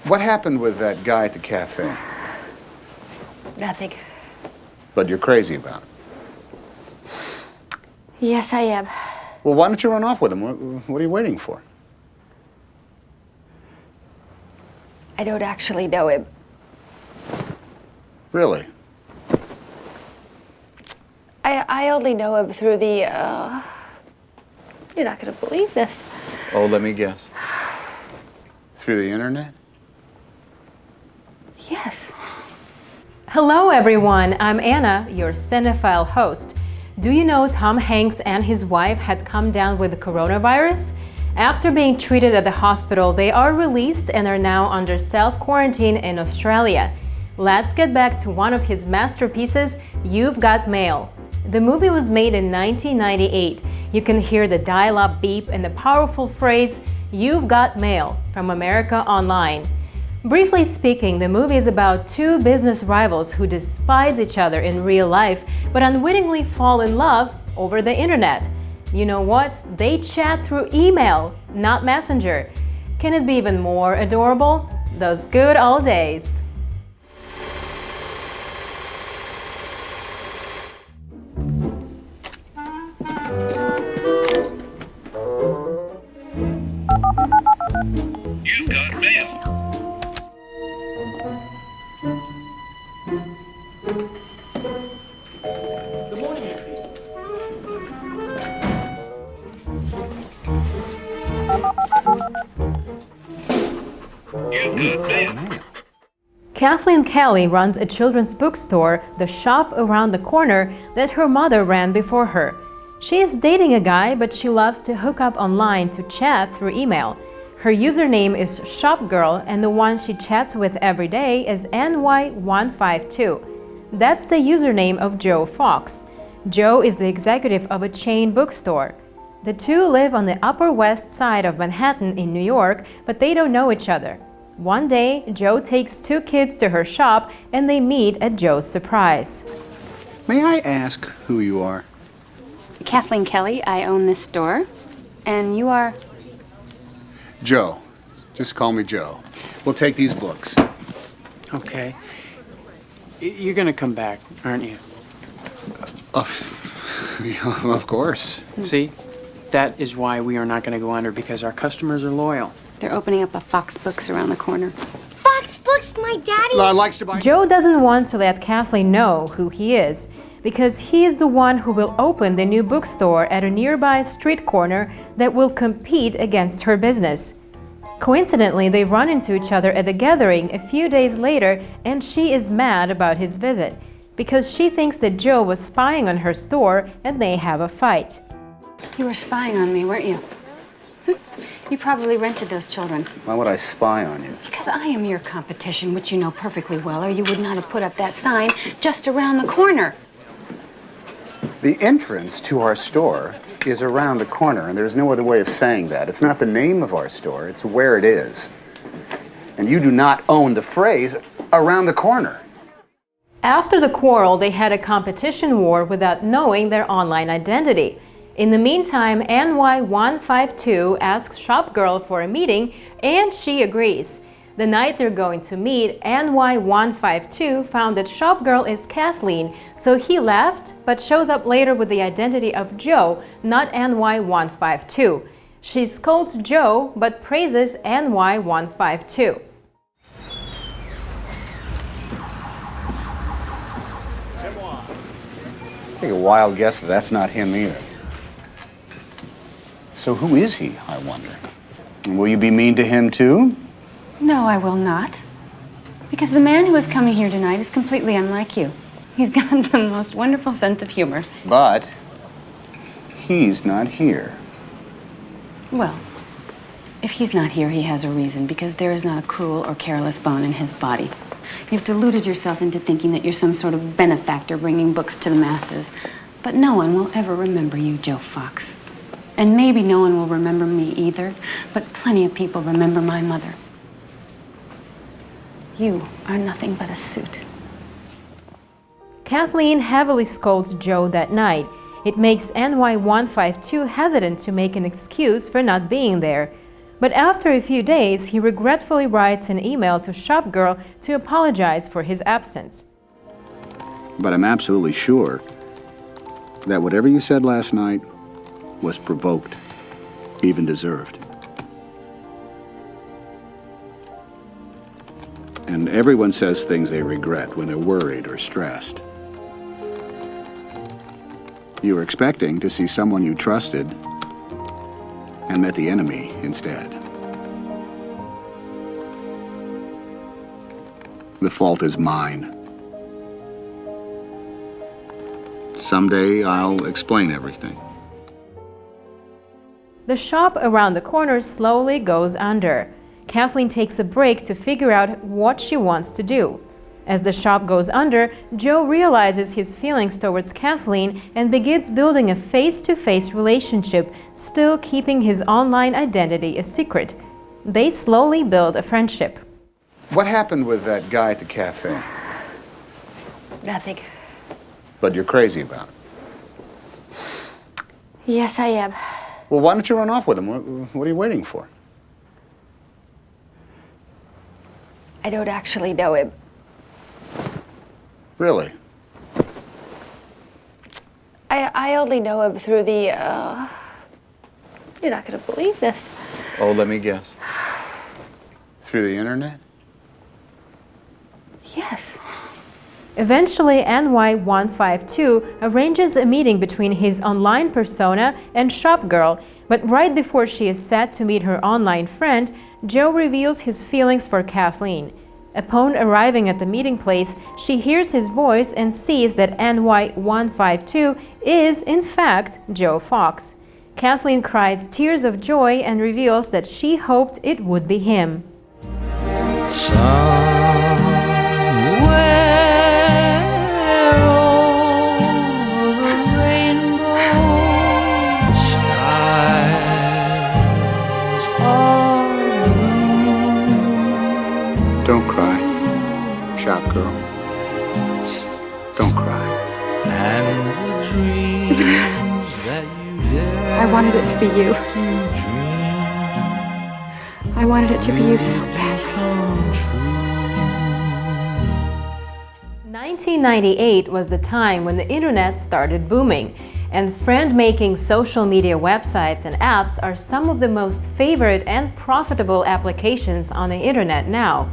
What happened with that guy at the cafe? Nothing. But you're crazy about it. Yes, I am. Well, why don't you run off with him? What are you waiting for? I don't actually know him. Really? I only know him through the, you're not going to believe this. Oh, let me guess. Through the internet? Yes. Hello everyone, I'm Anna, your cinephile host. Do you know Tom Hanks and his wife had come down with the coronavirus? After being treated at the hospital, they are released and are now under self-quarantine in Australia. Let's get back to one of his masterpieces, You've Got Mail. The movie was made in 1998. You can hear the dial-up beep and the powerful phrase, "You've got mail," from America Online. Briefly speaking, the movie is about two business rivals who despise each other in real life but unwittingly fall in love over the internet. You know what? They chat through email, not Messenger. Can it be even more adorable? Those good old days. You've got mail. Good morning, Effie. You've got mail. Kathleen Kelly runs a children's bookstore, The Shop Around the Corner, that her mother ran before her. She is dating a guy, but she loves to hook up online to chat through email. Her username is ShopGirl, and the one she chats with every day is NY152. That's the username of Joe Fox. Joe is the executive of a chain bookstore. The two live on the Upper West Side of Manhattan in New York, but they don't know each other. One day, Joe takes two kids to her shop and they meet at Joe's surprise. May I ask who you are? Kathleen Kelly, I own this store. And you are? Joe. Just call me Joe. We'll take these books. Okay. You're gonna come back, aren't you? Of course. See? That is why we are not gonna go under, because our customers are loyal. They're opening up a Fox Books around the corner. Fox Books, my daddy. Likes to buy. Joe doesn't want to let Kathleen know who he is, because he is the one who will open the new bookstore at a nearby street corner that will compete against her business. Coincidentally, they run into each other at the gathering a few days later, and she is mad about his visit, because she thinks that Joe was spying on her store and they have a fight. You were spying on me, weren't you? You probably rented those children. Why would I spy on you? Because I am your competition, which you know perfectly well, or you would not have put up that sign just around the corner. The entrance to our store is around the corner, and there's no other way of saying that. It's not the name of our store, it's where it is. And you do not own the phrase around the corner. After the quarrel, they had a competition war without knowing their online identity. In the meantime, NY152 asks ShopGirl for a meeting, and she agrees. The night they're going to meet, NY152 found that ShopGirl is Kathleen, so he left, but shows up later with the identity of Joe, not NY152. She scolds Joe, but praises NY152. Take a wild guess that that's not him either. So who is he, I wonder? And will you be mean to him too? No, I will not. Because the man who is coming here tonight is completely unlike you. He's got the most wonderful sense of humor. But he's not here. Well, if he's not here, he has a reason, because there is not a cruel or careless bone in his body. You've deluded yourself into thinking that you're some sort of benefactor bringing books to the masses. But no one will ever remember you, Joe Fox. And maybe no one will remember me either, but plenty of people remember my mother. You are nothing but a suit. Kathleen heavily scolds Joe that night. It makes NY152 hesitant to make an excuse for not being there. But after a few days, he regretfully writes an email to Shopgirl to apologize for his absence. But I'm absolutely sure that whatever you said last night was provoked, even deserved. And everyone says things they regret when they're worried or stressed. You were expecting to see someone you trusted and met the enemy instead. The fault is mine. Someday I'll explain everything. The shop around the corner slowly goes under. Kathleen takes a break to figure out what she wants to do. As the shop goes under, Joe realizes his feelings towards Kathleen and begins building a face-to-face relationship, still keeping his online identity a secret. They slowly build a friendship. What happened with that guy at the cafe? Nothing. But you're crazy about it. Yes, I am. Well, why don't you run off with him? What are you waiting for? I don't actually know him. Really? I only know him through the, you're not going to believe this. Oh, let me guess. Through the internet? Yes. Eventually, NY152 arranges a meeting between his online persona and Shopgirl, but right before she is set to meet her online friend, Joe reveals his feelings for Kathleen. Upon arriving at the meeting place, she hears his voice and sees that NY152 is, in fact, Joe Fox. Kathleen cries tears of joy and reveals that she hoped it would be him. Don't cry, shop girl. Don't cry. I wanted it to be you. I wanted it to be you so badly. 1998 was the time when the internet started booming, and friend-making social media websites and apps are some of the most favorite and profitable applications on the internet now.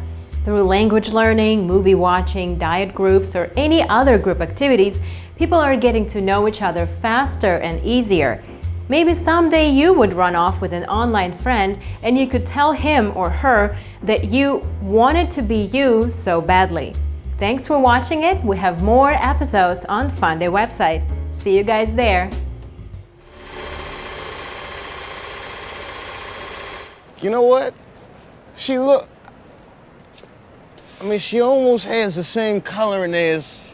Through language learning, movie watching, diet groups, or any other group activities, people are getting to know each other faster and easier. Maybe someday you would run off with an online friend and you could tell him or her that you wanted to be you so badly. Thanks for watching it. We have more episodes on Funday website. See you guys there. You know what? She almost has the same coloring as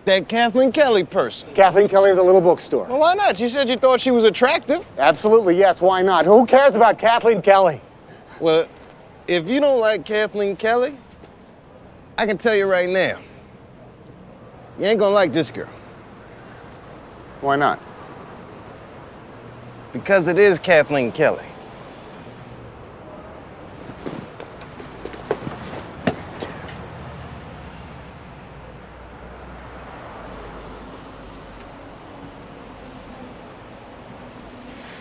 that Kathleen Kelly person. Kathleen Kelly of the Little Bookstore. Well, why not? You said you thought she was attractive. Absolutely, yes. Why not? Who cares about Kathleen Kelly? Well, if you don't like Kathleen Kelly, I can tell you right now, you ain't gonna like this girl. Why not? Because it is Kathleen Kelly.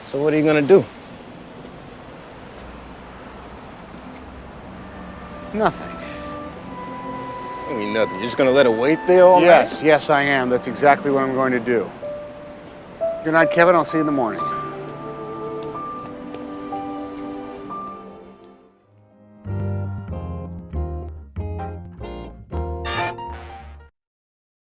So what are you gonna do? Nothing. I mean nothing. You're just gonna let her wait there all Yes, night? yes, I am. That's exactly what I'm going to do. Good night, Kevin. I'll see you in the morning.